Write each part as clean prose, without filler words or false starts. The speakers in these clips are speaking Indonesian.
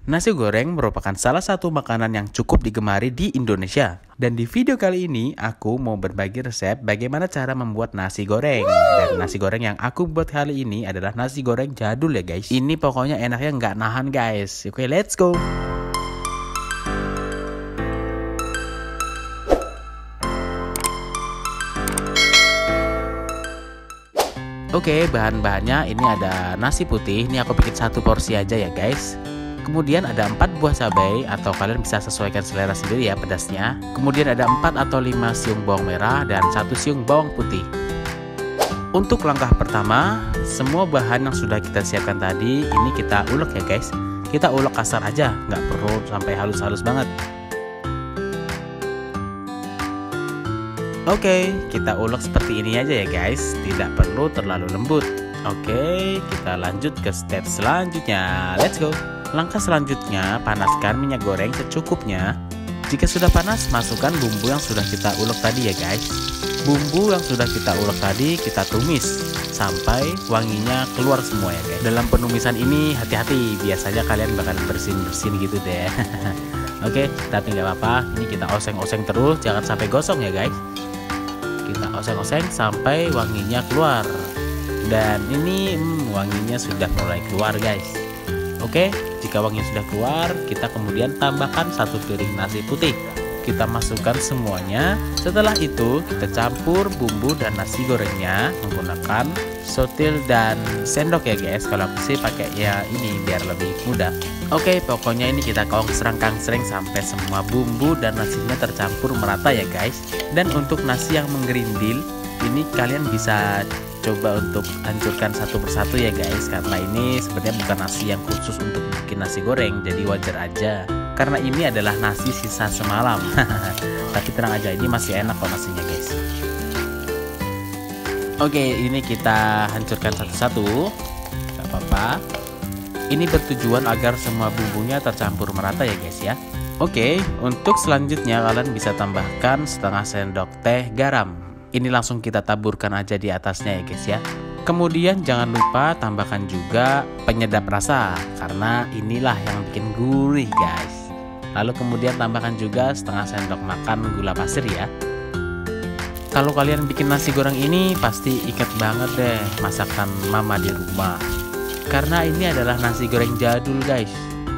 Nasi goreng merupakan salah satu makanan yang cukup digemari di Indonesia. Dan di video kali ini, aku mau berbagi resep bagaimana cara membuat nasi goreng. Dan nasi goreng yang aku buat kali ini adalah nasi goreng jadul ya guys. Ini pokoknya enaknya nggak nahan guys. Oke, let's go. Oke, bahan-bahannya ini ada nasi putih. Ini aku bikin satu porsi aja ya guys. Kemudian ada 4 buah cabai atau kalian bisa sesuaikan selera sendiri ya pedasnya. Kemudian ada 4 atau 5 siung bawang merah dan 1 siung bawang putih. Untuk langkah pertama, semua bahan yang sudah kita siapkan tadi ini kita ulek ya guys. Kita ulek kasar aja, nggak perlu sampai halus-halus banget. Oke, kita ulek seperti ini aja ya guys, tidak perlu terlalu lembut. Oke, kita lanjut ke step selanjutnya. Let's go. Langkah selanjutnya, panaskan minyak goreng secukupnya. Jika sudah panas, masukkan bumbu yang sudah kita ulek tadi ya guys. Bumbu yang sudah kita ulek tadi kita tumis sampai wanginya keluar semua ya guys. Dalam penumisan ini hati-hati, biasanya kalian bakal bersin-bersin gitu deh. Oke, tapi nggak apa-apa. Ini kita oseng-oseng terus, jangan sampai gosong ya guys. Kita oseng-oseng sampai wanginya keluar. Dan ini wanginya sudah mulai keluar guys. Oke, jika wanginya sudah keluar, kita kemudian tambahkan 1 piring nasi putih. Kita masukkan semuanya. Setelah itu, kita campur bumbu dan nasi gorengnya menggunakan sotil dan sendok ya guys. Kalau aku sih pakai ya ini biar lebih mudah. Oke, pokoknya ini kita kongsreng-kangsreng sampai semua bumbu dan nasinya tercampur merata ya guys. Dan untuk nasi yang menggerindil, ini kalian bisa coba untuk hancurkan satu persatu ya guys, karena ini sebenarnya bukan nasi yang khusus untuk bikin nasi goreng, jadi wajar aja karena ini adalah nasi sisa semalam. Tapi tenang aja, ini masih enak kok nasinya guys. Oke, ini kita hancurkan satu-satu, gak apa-apa. Ini bertujuan agar semua bumbunya tercampur merata ya guys ya. Oke, untuk selanjutnya kalian bisa tambahkan setengah sendok teh garam. Ini langsung kita taburkan aja di atasnya ya guys ya. Kemudian jangan lupa tambahkan juga penyedap rasa, karena inilah yang bikin gurih guys. Lalu kemudian tambahkan juga setengah sendok makan gula pasir ya. Kalau kalian bikin nasi goreng ini pasti inget banget deh masakan mama di rumah, karena ini adalah nasi goreng jadul guys.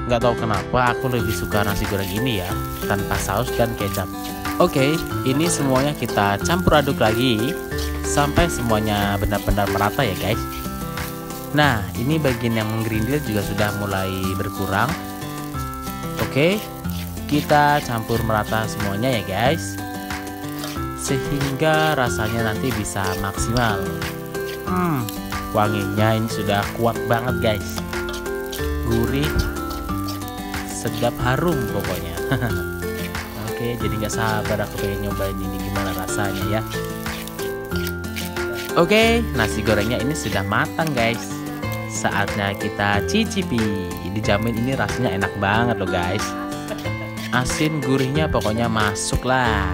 Nggak tahu kenapa aku lebih suka nasi goreng ini ya, tanpa saus dan kecap. Oke, ini semuanya kita campur aduk lagi sampai semuanya benar-benar merata ya guys. Nah, ini bagian yang menggerindil juga sudah mulai berkurang. Oke, kita campur merata semuanya ya guys, sehingga rasanya nanti bisa maksimal. Wanginya ini sudah kuat banget guys, gurih, sedap, harum pokoknya. Oke, jadi nggak sabar aku pengen nyobain ini gimana rasanya ya. Oke, nasi gorengnya ini sudah matang guys. Saatnya kita cicipi. Dijamin ini rasanya enak banget loh guys. Asin gurihnya pokoknya masuk lah.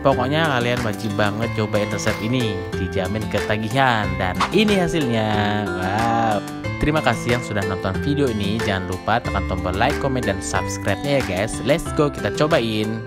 Pokoknya kalian wajib banget cobain resep ini. Dijamin ketagihan. Dan ini hasilnya. Wow. Terima kasih yang sudah nonton video ini. Jangan lupa tekan tombol like, komen, dan subscribe-nya ya guys. Let's go, kita cobain.